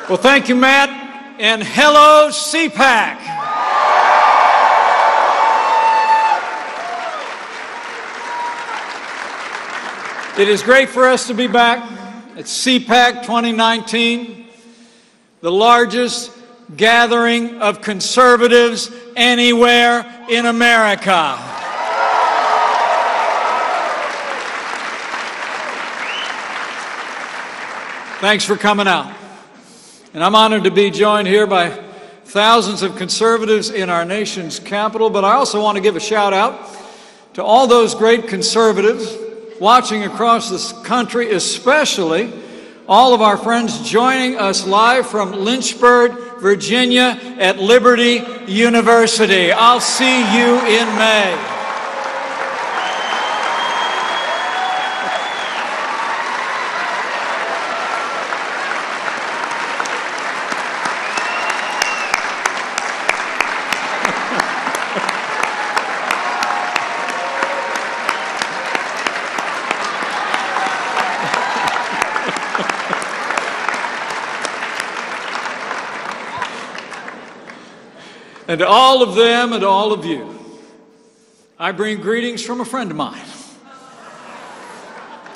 Well, thank you, Matt, and hello, CPAC. It is great for us to be back at CPAC 2019, the largest gathering of conservatives anywhere in America. Thanks for coming out. And I'm honored to be joined here by thousands of conservatives in our nation's capital, but I also want to give a shout out to all those great conservatives watching across this country, especially all of our friends joining us live from Lynchburg, Virginia at Liberty University. I'll see you in May. And to all of them and to all of you, I bring greetings from a friend of mine.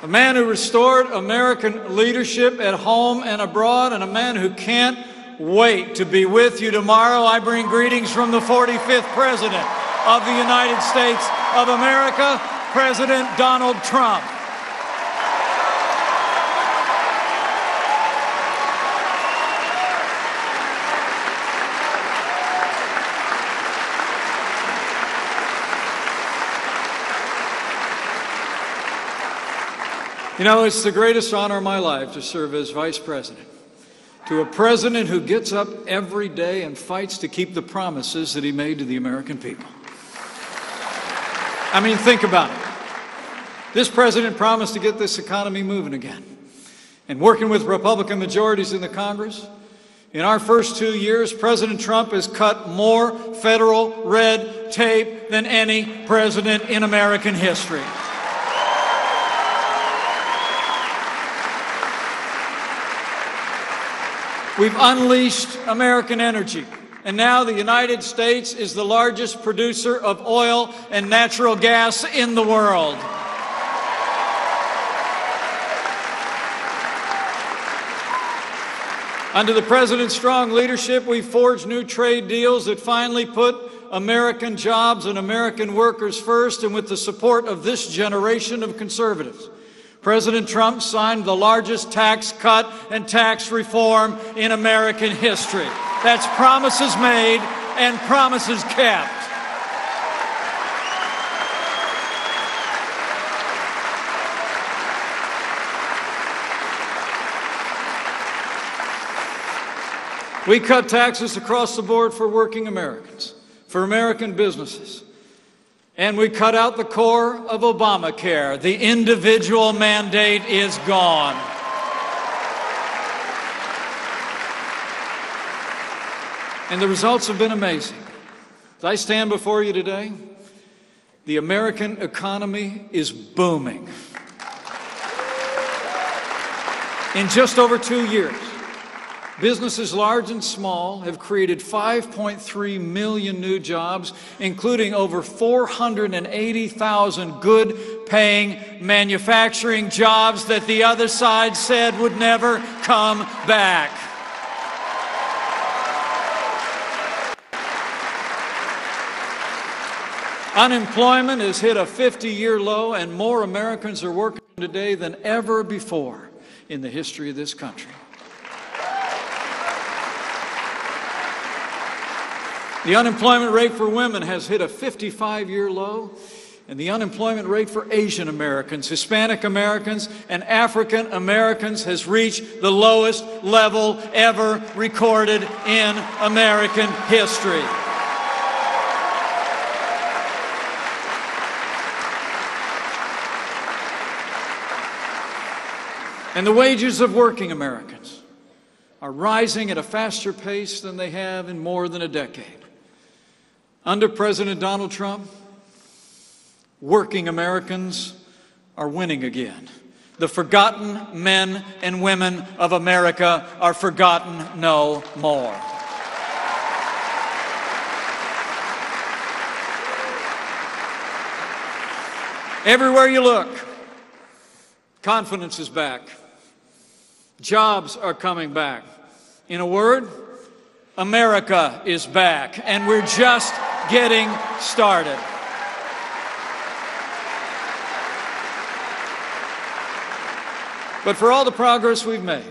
A man who restored American leadership at home and abroad, and a man who can't wait to be with you tomorrow. I bring greetings from the 45th President of the United States of America, President Donald Trump. You know, it's the greatest honor of my life to serve as Vice President to a president who gets up every day and fights to keep the promises that he made to the American people. I mean, think about it. This president promised to get this economy moving again. And working with Republican majorities in the Congress, in our first 2 years, President Trump has cut more federal red tape than any president in American history. We've unleashed American energy, and now the United States is the largest producer of oil and natural gas in the world. Under the President's strong leadership, we've forged new trade deals that finally put American jobs and American workers first, and with the support of this generation of conservatives, President Trump signed the largest tax cut and tax reform in American history. That's promises made and promises kept. We cut taxes across the board for working Americans, for American businesses. And we cut out the core of Obamacare. The individual mandate is gone. And the results have been amazing. As I stand before you today, the American economy is booming. In just over 2 years, businesses large and small have created 5.3 million new jobs, including over 480,000 good-paying manufacturing jobs that the other side said would never come back. Unemployment has hit a 50-year low, and more Americans are working today than ever before in the history of this country. The unemployment rate for women has hit a 55-year low, and the unemployment rate for Asian Americans, Hispanic Americans, and African Americans has reached the lowest level ever recorded in American history. And the wages of working Americans are rising at a faster pace than they have in more than a decade. Under President Donald Trump, working Americans are winning again. The forgotten men and women of America are forgotten no more. Everywhere you look, confidence is back. Jobs are coming back. In a word, America is back, and we're just getting started. But for all the progress we've made,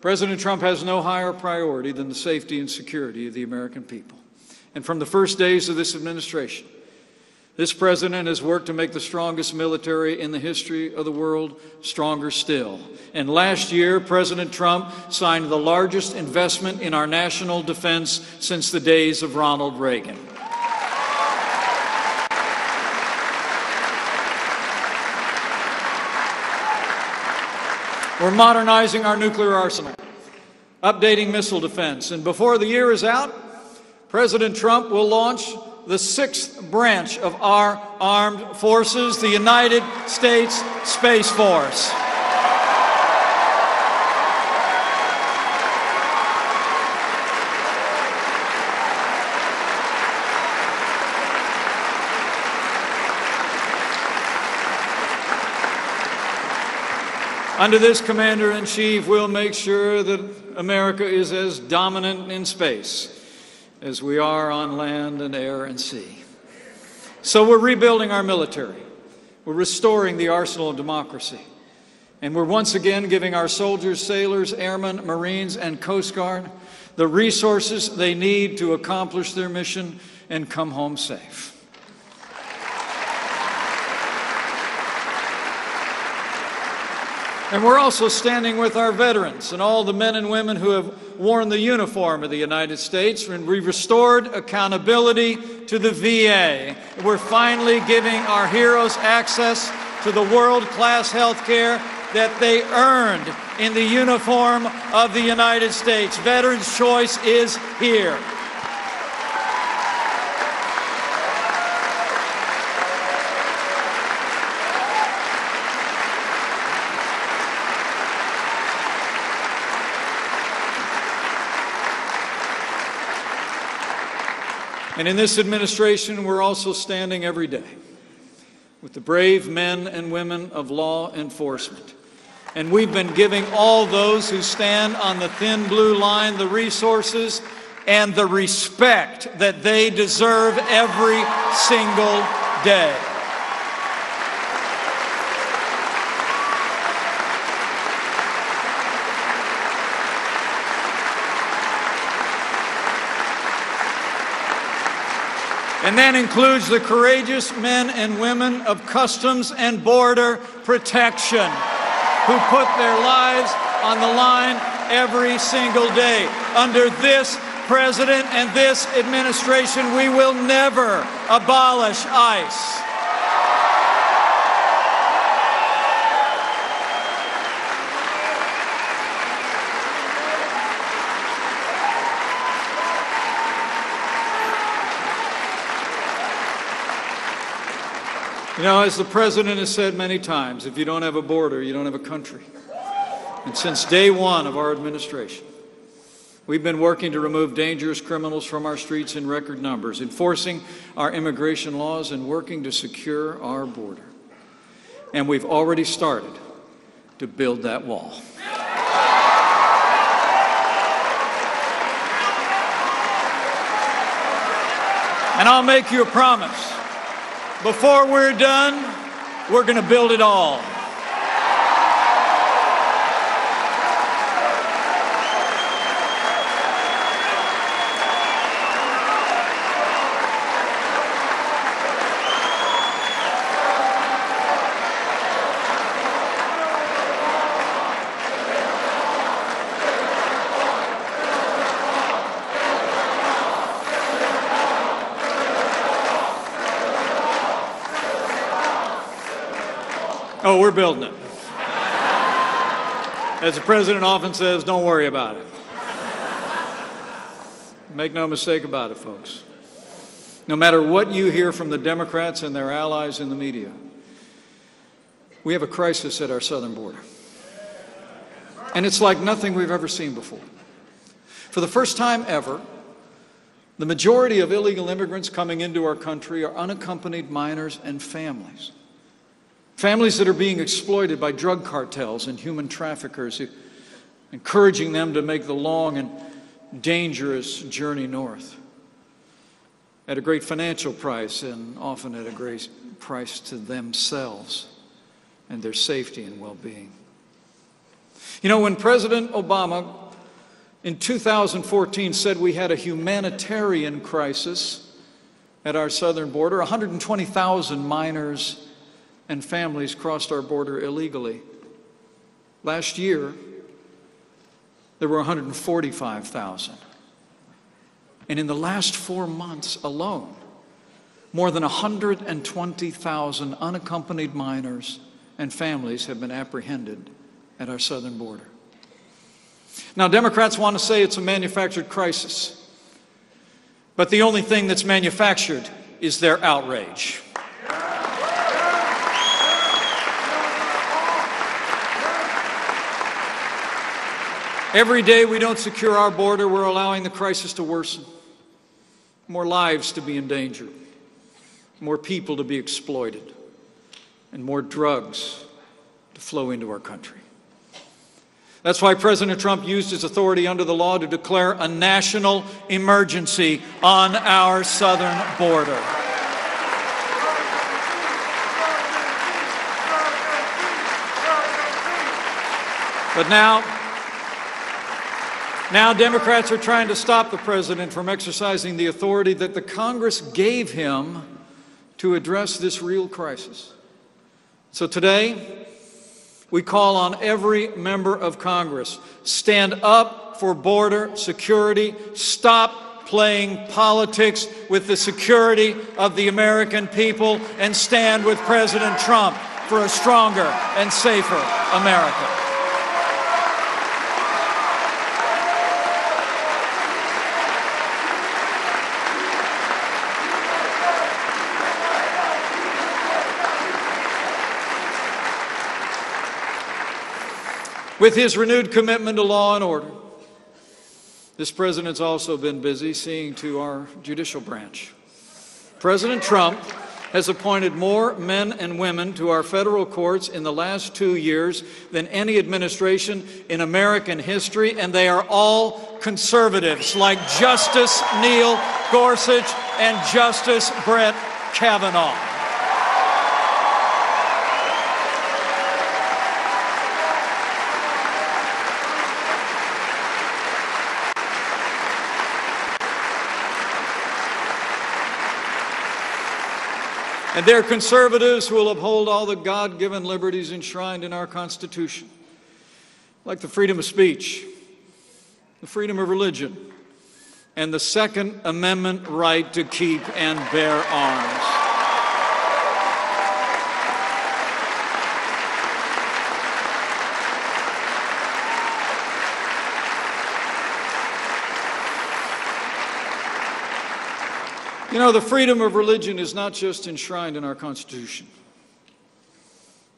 President Trump has no higher priority than the safety and security of the American people. And from the first days of this administration, this president has worked to make the strongest military in the history of the world stronger still. And last year, President Trump signed the largest investment in our national defense since the days of Ronald Reagan. We're modernizing our nuclear arsenal, updating missile defense, and before the year is out, President Trump will launch the 6th branch of our armed forces, the United States Space Force. Under this Commander-in-Chief, we'll make sure that America is as dominant in space as we are on land and air and sea. So we're rebuilding our military. We're restoring the arsenal of democracy. And we're once again giving our soldiers, sailors, airmen, Marines, and Coast Guard the resources they need to accomplish their mission and come home safe. And we're also standing with our veterans and all the men and women who have worn the uniform of the United States, and we restored accountability to the VA. We're finally giving our heroes access to the world-class health care that they earned in the uniform of the United States. Veterans' choice is here. And in this administration, we're also standing every day with the brave men and women of law enforcement. And we've been giving all those who stand on the thin blue line the resources and the respect that they deserve every single day. And that includes the courageous men and women of Customs and Border Protection who put their lives on the line every single day. Under this president and this administration, we will never abolish ICE. You know, as the president has said many times, if you don't have a border, you don't have a country. And since day one of our administration, we've been working to remove dangerous criminals from our streets in record numbers, enforcing our immigration laws and working to secure our border. And we've already started to build that wall. And I'll make you a promise. Before we're done, we're going to build it all. Oh, we're building it. As the president often says, don't worry about it. Make no mistake about it, folks. No matter what you hear from the Democrats and their allies in the media, We have a crisis at our southern border. And it's like nothing we've ever seen before. For the first time ever, the majority of illegal immigrants coming into our country are unaccompanied minors and families. Families that are being exploited by drug cartels and human traffickers, encouraging them to make the long and dangerous journey north at a great financial price and often at a great price to themselves and their safety and well-being. You know, when President Obama in 2014 said we had a humanitarian crisis at our southern border, 120,000 minors and families crossed our border illegally. Last year, there were 145,000. And in the last 4 months alone, more than 120,000 unaccompanied minors and families have been apprehended at our southern border. Now, Democrats want to say it's a manufactured crisis, but the only thing that's manufactured is their outrage. Every day we don't secure our border, we're allowing the crisis to worsen. More lives to be endangered, more people to be exploited, and more drugs to flow into our country. That's why President Trump used his authority under the law to declare a national emergency on our southern border. But now Democrats are trying to stop the president from exercising the authority that the Congress gave him to address this real crisis. So today, we call on every member of Congress, stand up for border security, stop playing politics with the security of the American people, and stand with President Trump for a stronger and safer America. With his renewed commitment to law and order, this president's also been busy seeing to our judicial branch. President Trump has appointed more men and women to our federal courts in the last 2 years than any administration in American history, and they are all conservatives like Justice Neil Gorsuch and Justice Brett Kavanaugh. And they're conservatives who will uphold all the God-given liberties enshrined in our Constitution, like the freedom of speech, the freedom of religion, and the Second Amendment right to keep and bear arms. You know, the freedom of religion is not just enshrined in our Constitution.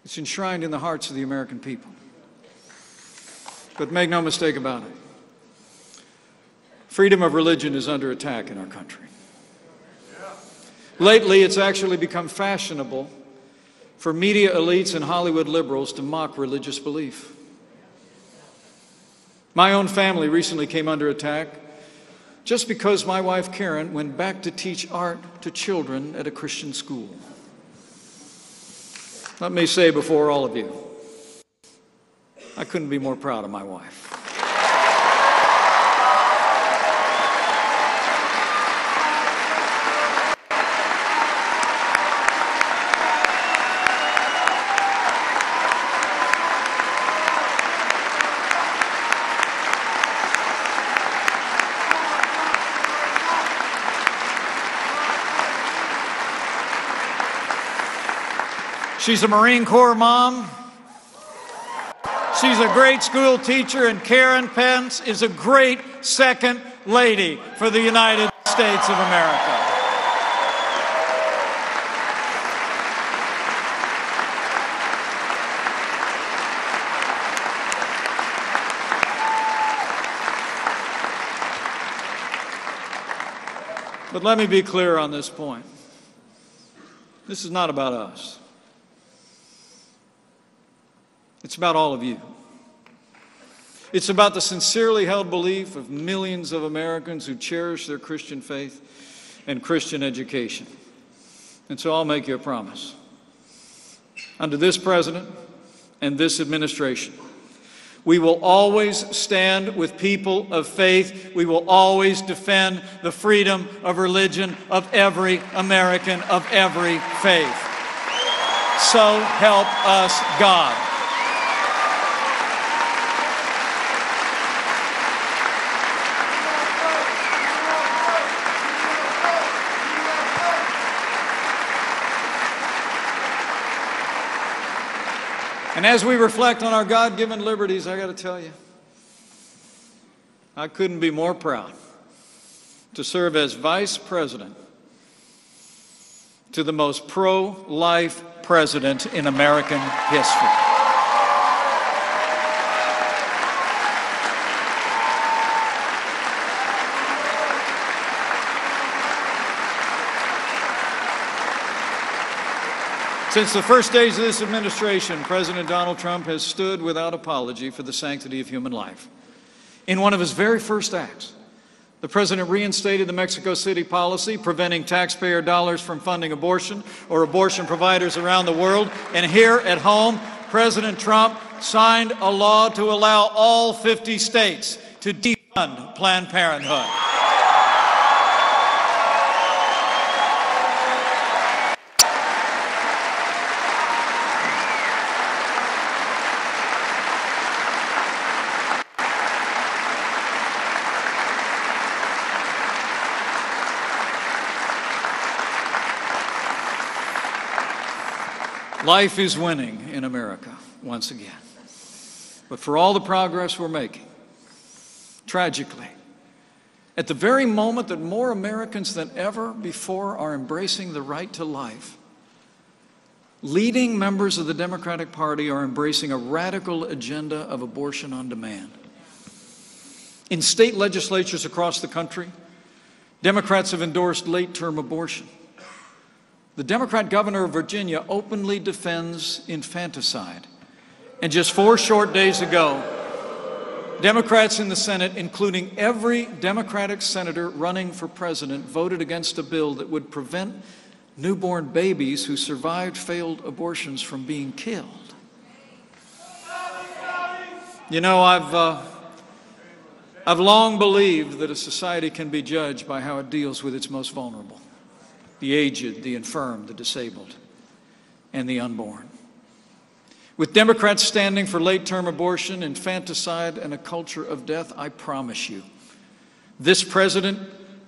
It's enshrined in the hearts of the American people. But make no mistake about it, freedom of religion is under attack in our country. Lately, it's actually become fashionable for media elites and Hollywood liberals to mock religious belief. My own family recently came under attack just because my wife Karen went back to teach art to children at a Christian school. Let me say before all of you, I couldn't be more proud of my wife. She's a Marine Corps mom. She's a great school teacher, and Karen Pence is a great second lady for the United States of America. But let me be clear on this point. This is not about us. It's about all of you. It's about the sincerely held belief of millions of Americans who cherish their Christian faith and Christian education. And so I'll make you a promise. Under this president and this administration, we will always stand with people of faith. We will always defend the freedom of religion of every American of every faith. So help us God. And as we reflect on our God-given liberties, I got to tell you, I couldn't be more proud to serve as vice president to the most pro-life president in American history. Since the first days of this administration, President Donald Trump has stood without apology for the sanctity of human life. In one of his very first acts, the president reinstated the Mexico City policy preventing taxpayer dollars from funding abortion or abortion providers around the world. And here at home, President Trump signed a law to allow all 50 states to defund Planned Parenthood. Life is winning in America once again. But for all the progress we're making, tragically, at the very moment that more Americans than ever before are embracing the right to life, leading members of the Democratic Party are embracing a radical agenda of abortion on demand. In state legislatures across the country, Democrats have endorsed late-term abortion. The Democrat governor of Virginia openly defends infanticide. And just 4 short days ago, Democrats in the Senate, including every Democratic senator running for president, voted against a bill that would prevent newborn babies who survived failed abortions from being killed. You know, I've long believed that a society can be judged by how it deals with its most vulnerable. The aged, the infirm, the disabled, and the unborn. With Democrats standing for late-term abortion, infanticide, and a culture of death, I promise you, this president,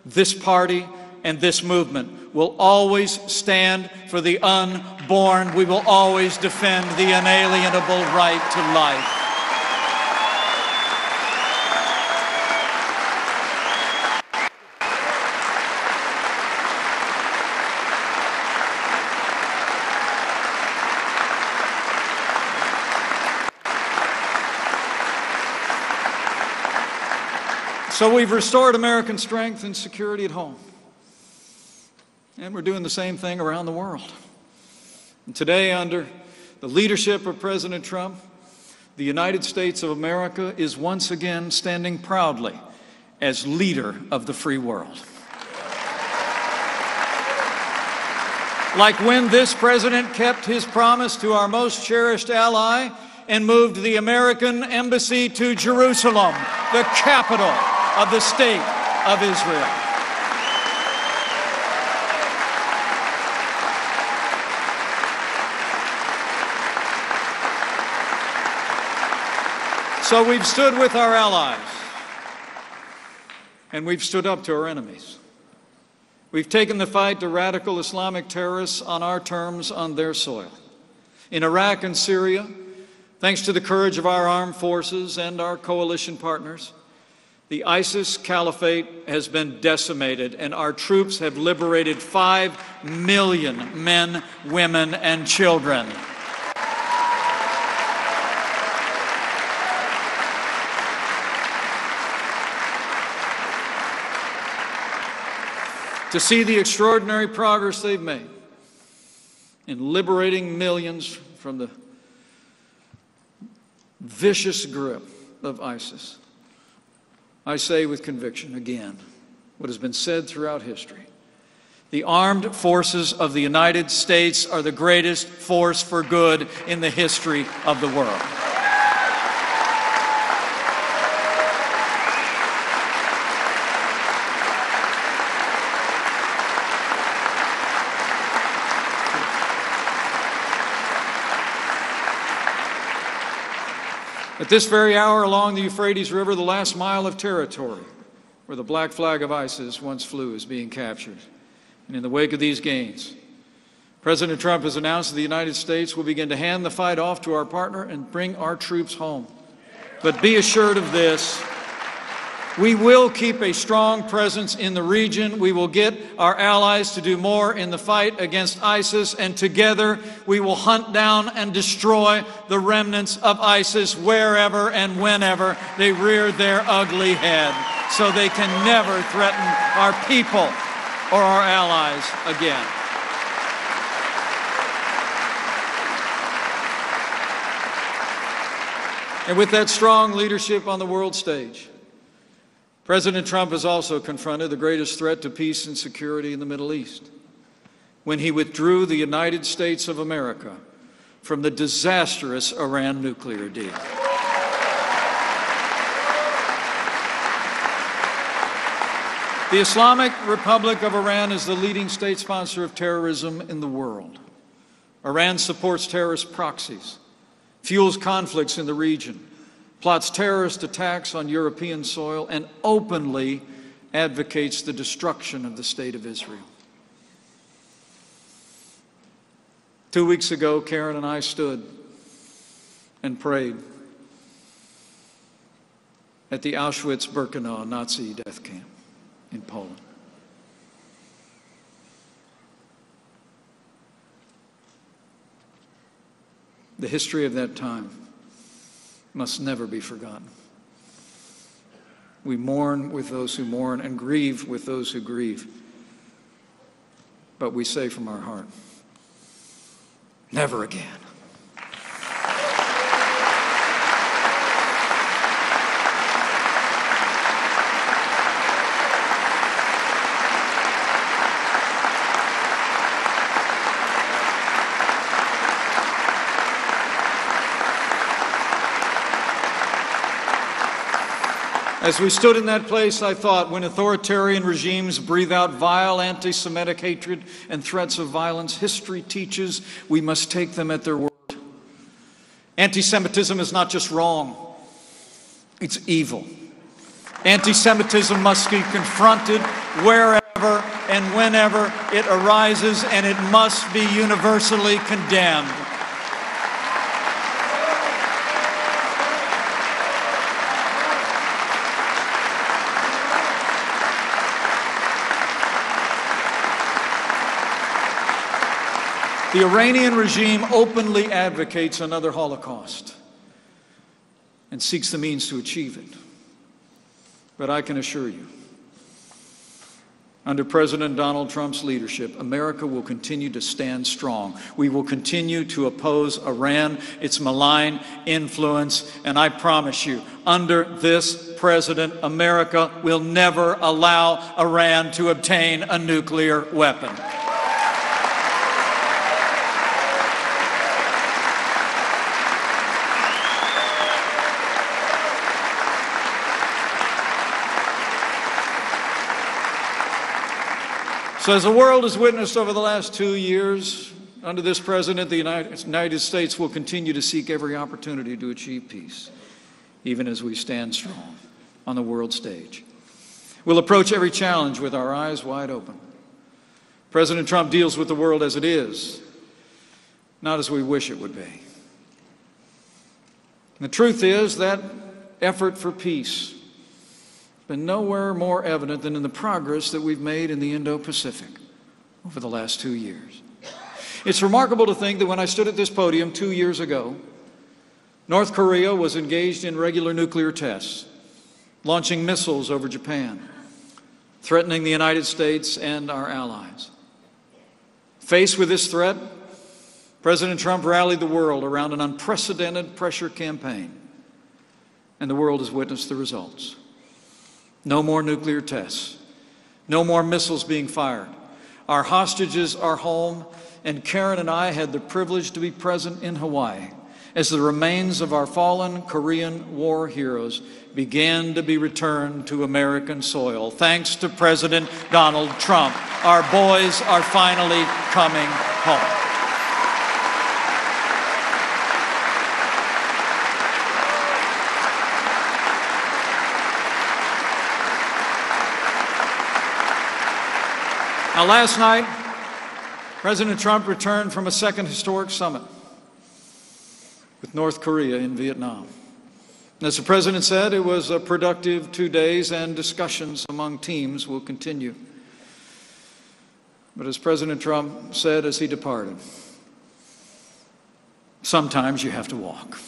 this party, and this movement will always stand for the unborn. We will always defend the inalienable right to life. So we've restored American strength and security at home. And we're doing the same thing around the world. And today, under the leadership of President Trump, the United States of America is once again standing proudly as leader of the free world. Like when this president kept his promise to our most cherished ally and moved the American embassy to Jerusalem, the capital of the state of Israel. So we've stood with our allies, and we've stood up to our enemies. We've taken the fight to radical Islamic terrorists on our terms on their soil. In Iraq and Syria, thanks to the courage of our armed forces and our coalition partners, the ISIS caliphate has been decimated, and our troops have liberated 5 million men, women, and children. to see the extraordinary progress they've made in liberating millions from the vicious grip of ISIS. I say with conviction again what has been said throughout history. The armed forces of the United States are the greatest force for good in the history of the world. At this very hour, along the Euphrates River, the last mile of territory where the black flag of ISIS once flew is being captured. And in the wake of these gains, President Trump has announced that the United States will begin to hand the fight off to our partner and bring our troops home. But be assured of this, we will keep a strong presence in the region. We will get our allies to do more in the fight against ISIS, and together we will hunt down and destroy the remnants of ISIS wherever and whenever they rear their ugly head, so they can never threaten our people or our allies again. And with that strong leadership on the world stage, President Trump has also confronted the greatest threat to peace and security in the Middle East when he withdrew the United States of America from the disastrous Iran nuclear deal. The Islamic Republic of Iran is the leading state sponsor of terrorism in the world. Iran supports terrorist proxies, fuels conflicts in the region, plots terrorist attacks on European soil, and openly advocates the destruction of the State of Israel. 2 weeks ago, Karen and I stood and prayed at the Auschwitz-Birkenau Nazi death camp in Poland. The history of that time must never be forgotten. We mourn with those who mourn and grieve with those who grieve. But we say from our heart, never again. As we stood in that place, I thought, when authoritarian regimes breathe out vile anti-Semitic hatred and threats of violence, history teaches we must take them at their word. Anti-Semitism is not just wrong, it's evil. Anti-Semitism must be confronted wherever and whenever it arises, and it must be universally condemned. The Iranian regime openly advocates another Holocaust and seeks the means to achieve it. But I can assure you, under President Donald Trump's leadership, America will continue to stand strong. We will continue to oppose Iran, its malign influence, and I promise you, under this president, America will never allow Iran to obtain a nuclear weapon. So as the world has witnessed over the last 2 years, under this president, the United States will continue to seek every opportunity to achieve peace, even as we stand strong on the world stage. We'll approach every challenge with our eyes wide open. President Trump deals with the world as it is, not as we wish it would be. And the truth is that effort for peace been nowhere more evident than in the progress that we've made in the Indo-Pacific over the last 2 years. It's remarkable to think that when I stood at this podium 2 years ago, North Korea was engaged in regular nuclear tests, launching missiles over Japan, threatening the United States and our allies. Faced with this threat, President Trump rallied the world around an unprecedented pressure campaign, and the world has witnessed the results. No more nuclear tests. No more missiles being fired. Our hostages are home, and Karen and I had the privilege to be present in Hawaii as the remains of our fallen Korean War heroes began to be returned to American soil. Thanks to President Donald Trump, our boys are finally coming home. Now, last night, President Trump returned from a second historic summit with North Korea in Vietnam. As the President said, it was a productive 2 days, and discussions among teams will continue. But as President Trump said as he departed, sometimes you have to walk.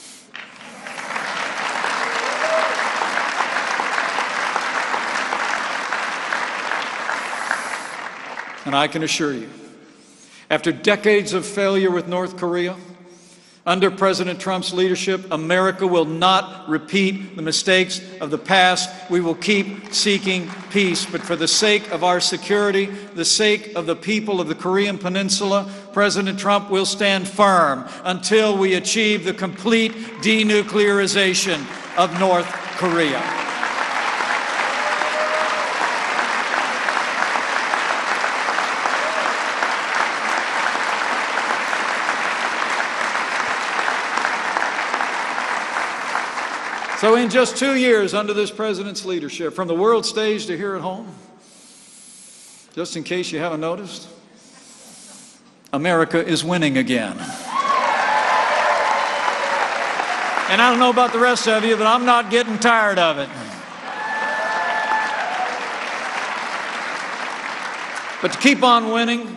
And I can assure you, after decades of failure with North Korea, under President Trump's leadership, America will not repeat the mistakes of the past. We will keep seeking peace. But for the sake of our security, the sake of the people of the Korean Peninsula, President Trump will stand firm until we achieve the complete denuclearization of North Korea. So in just 2 years under this president's leadership, from the world stage to here at home, just in case you haven't noticed, America is winning again. And I don't know about the rest of you, but I'm not getting tired of it. But to keep on winning,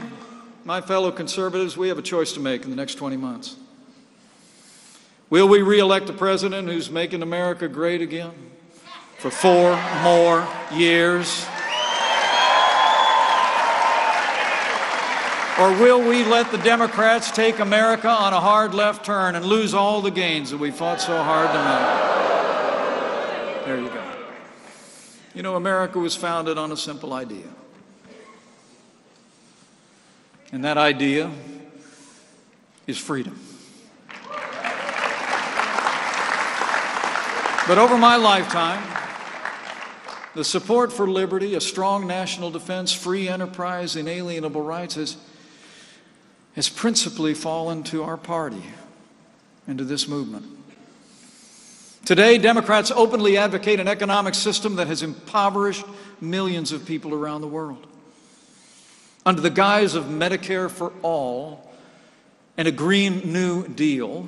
my fellow conservatives, we have a choice to make in the next 20 months. Will we re-elect a president who's making America great again for 4 more years? Or will we let the Democrats take America on a hard left turn and lose all the gains that we fought so hard to make? There you go. You know, America was founded on a simple idea. And that idea is freedom. But over my lifetime, the support for liberty, a strong national defense, free enterprise, inalienable rights has principally fallen to our party and to this movement. Today, Democrats openly advocate an economic system that has impoverished millions of people around the world. Under the guise of Medicare for all and a Green New Deal,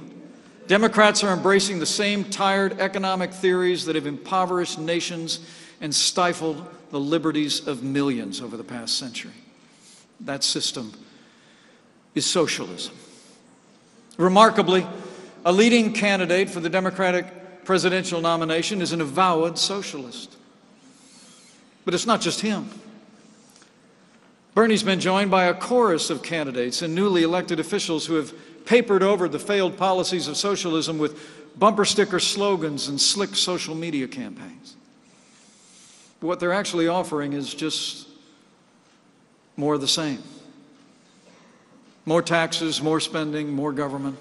Democrats are embracing the same tired economic theories that have impoverished nations and stifled the liberties of millions over the past century. That system is socialism. Remarkably, a leading candidate for the Democratic presidential nomination is an avowed socialist. But it's not just him. Bernie's been joined by a chorus of candidates and newly elected officials who have papered over the failed policies of socialism with bumper sticker slogans and slick social media campaigns. But what they're actually offering is just more of the same. More taxes, more spending, more government,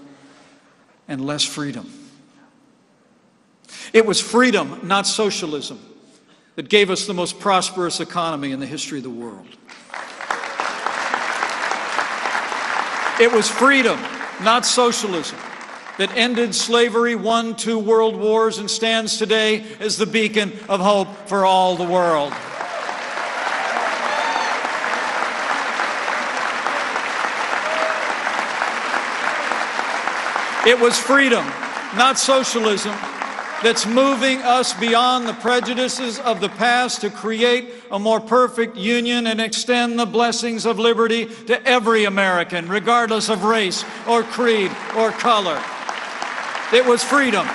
and less freedom. It was freedom, not socialism, that gave us the most prosperous economy in the history of the world. It was freedom, not socialism, that ended slavery, won 2 world wars, and stands today as the beacon of hope for all the world. It was freedom, not socialism, that's moving us beyond the prejudices of the past to create a more perfect union and extend the blessings of liberty to every American, regardless of race or creed or color. It was freedom.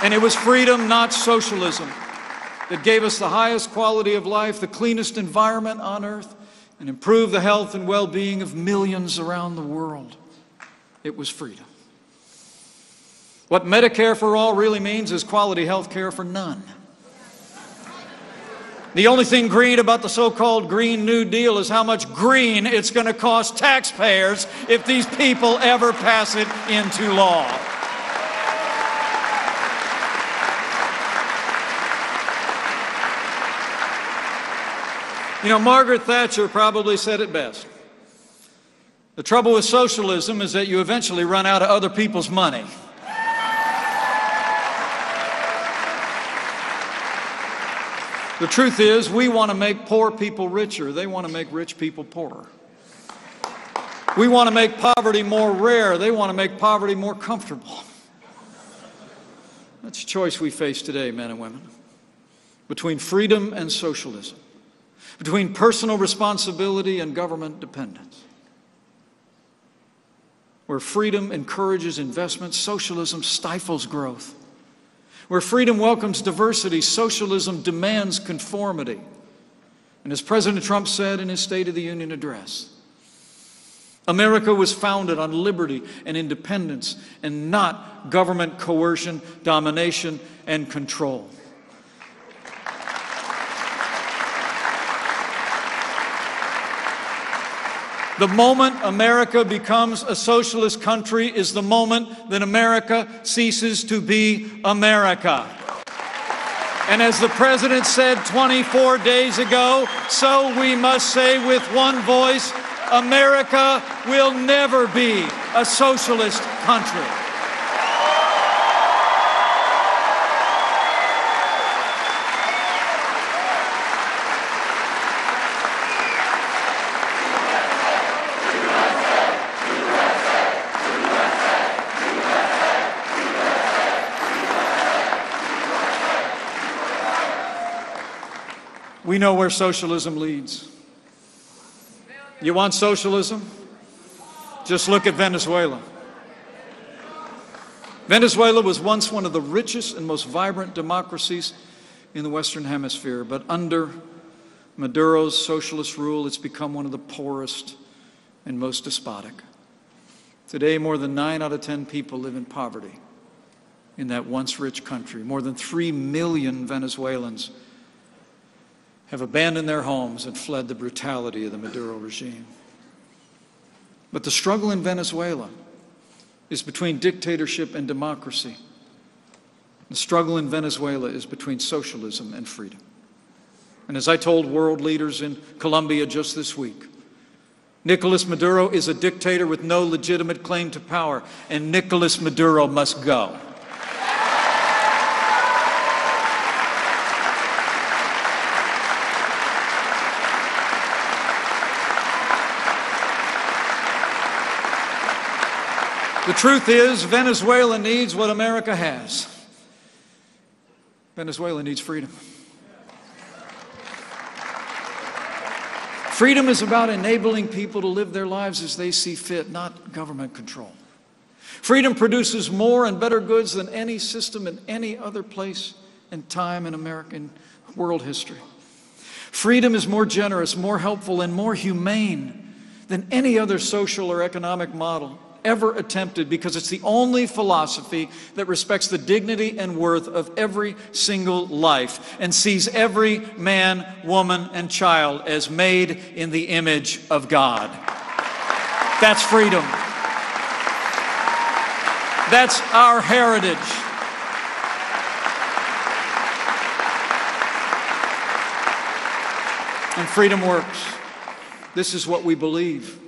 And it was freedom, not socialism, that gave us the highest quality of life, the cleanest environment on earth, and improved the health and well-being of millions around the world. It was freedom. What Medicare for all really means is quality health care for none. The only thing green about the so-called Green New Deal is how much green it's going to cost taxpayers if these people ever pass it into law. You know, Margaret Thatcher probably said it best. The trouble with socialism is that you eventually run out of other people's money. The truth is, we want to make poor people richer. They want to make rich people poorer. We want to make poverty more rare. They want to make poverty more comfortable. That's a choice we face today, men and women, between freedom and socialism, between personal responsibility and government dependence. Where freedom encourages investment, socialism stifles growth. Where freedom welcomes diversity, socialism demands conformity. And as President Trump said in his State of the Union address, America was founded on liberty and independence and not government coercion, domination, and control. The moment America becomes a socialist country is the moment that America ceases to be America. And as the President said 24 days ago, so we must say with one voice, America will never be a socialist country. We know where socialism leads. You want socialism? Just look at Venezuela. Venezuela was once one of the richest and most vibrant democracies in the Western Hemisphere, but under Maduro's socialist rule, it's become one of the poorest and most despotic. Today, more than 9 out of 10 people live in poverty in that once rich country. More than 3 million Venezuelans have abandoned their homes and fled the brutality of the Maduro regime. But the struggle in Venezuela is between dictatorship and democracy. The struggle in Venezuela is between socialism and freedom. And as I told world leaders in Colombia just this week, Nicolas Maduro is a dictator with no legitimate claim to power, and Nicolas Maduro must go. The truth is, Venezuela needs what America has. Venezuela needs freedom. Freedom is about enabling people to live their lives as they see fit, not government control. Freedom produces more and better goods than any system in any other place and time in American world history. Freedom is more generous, more helpful, and more humane than any other social or economic model ever attempted, because it's the only philosophy that respects the dignity and worth of every single life and sees every man, woman, and child as made in the image of God. That's freedom. That's our heritage. And freedom works. This is what we believe.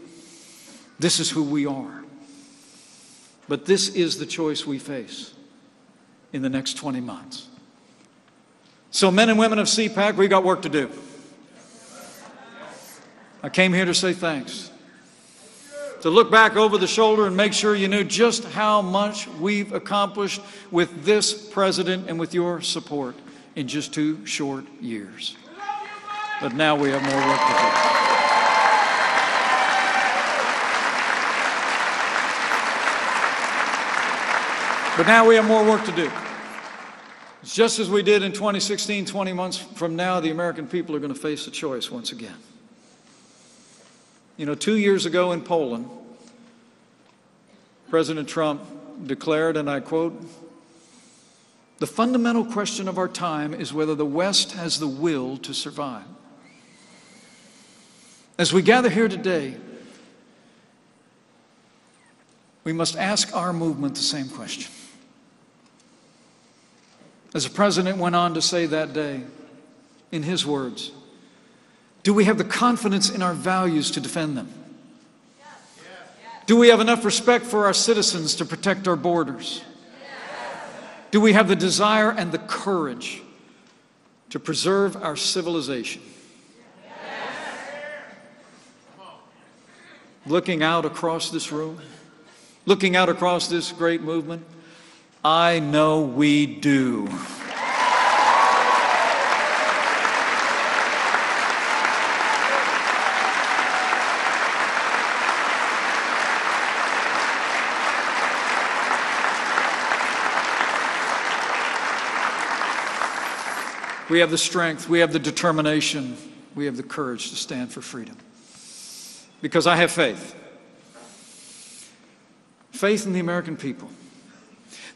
This is who we are. But this is the choice we face in the next 20 months. So men and women of CPAC, we got work to do. I came here to say thanks. To look back over the shoulder and make sure you knew just how much we've accomplished with this president and with your support in just 2 short years. But now we have more work to do. But now we have more work to do. It's just as we did in 2016, 20 months from now, the American people are going to face a choice once again. You know, 2 years ago in Poland, President Trump declared, and I quote, "The fundamental question of our time is whether the West has the will to survive." As we gather here today, we must ask our movement the same question. As the President went on to say that day, in his words, do we have the confidence in our values to defend them? Do we have enough respect for our citizens to protect our borders? Do we have the desire and the courage to preserve our civilization? Looking out across this room, looking out across this great movement, I know we do. We have the strength, we have the determination, we have the courage to stand for freedom. Because I have faith. Faith in the American people.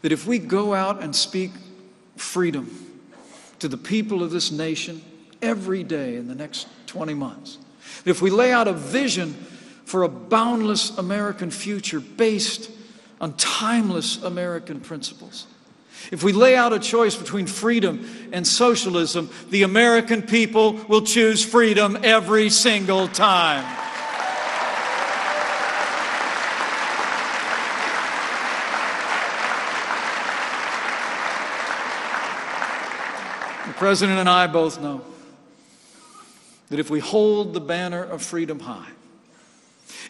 That if we go out and speak freedom to the people of this nation every day in the next 20 months, that if we lay out a vision for a boundless American future based on timeless American principles, if we lay out a choice between freedom and socialism, the American people will choose freedom every single time. The President and I both know that if we hold the banner of freedom high,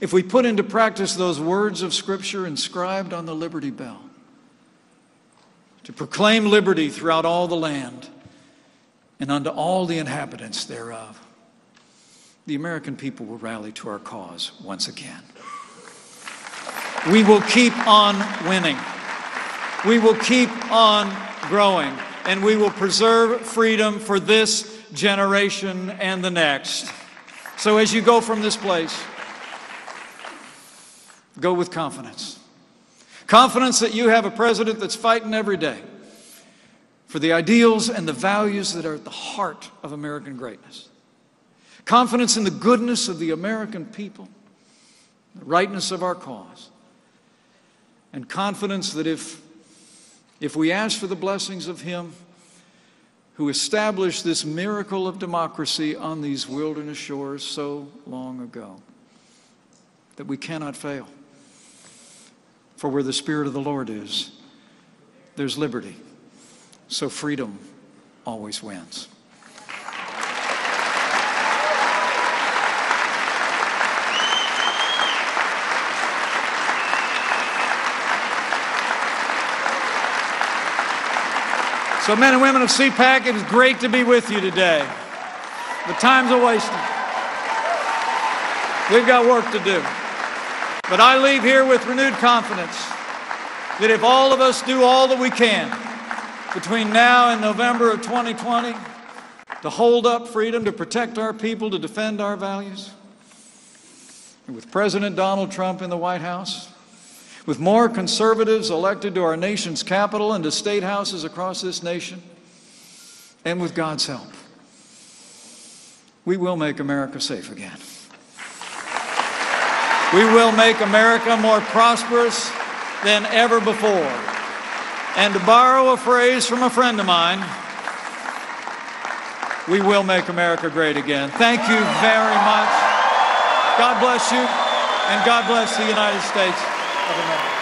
if we put into practice those words of Scripture inscribed on the Liberty Bell, to proclaim liberty throughout all the land and unto all the inhabitants thereof, the American people will rally to our cause once again. We will keep on winning. We will keep on growing, and we will preserve freedom for this generation and the next. So as you go from this place, go with confidence. Confidence that you have a president that's fighting every day for the ideals and the values that are at the heart of American greatness. Confidence in the goodness of the American people, the rightness of our cause. And confidence that if we ask for the blessings of Him who established this miracle of democracy on these wilderness shores so long ago, that we cannot fail. For where the Spirit of the Lord is, there's liberty. So freedom always wins. So men and women of CPAC, it is great to be with you today. The time's a-wasting. We've got work to do. But I leave here with renewed confidence that if all of us do all that we can between now and November of 2020 to hold up freedom, to protect our people, to defend our values, and with President Donald Trump in the White House, with more conservatives elected to our nation's capital and to state houses across this nation, and with God's help, we will make America safe again. We will make America more prosperous than ever before. And to borrow a phrase from a friend of mine, we will make America great again. Thank you very much. God bless you, and God bless the United States of America.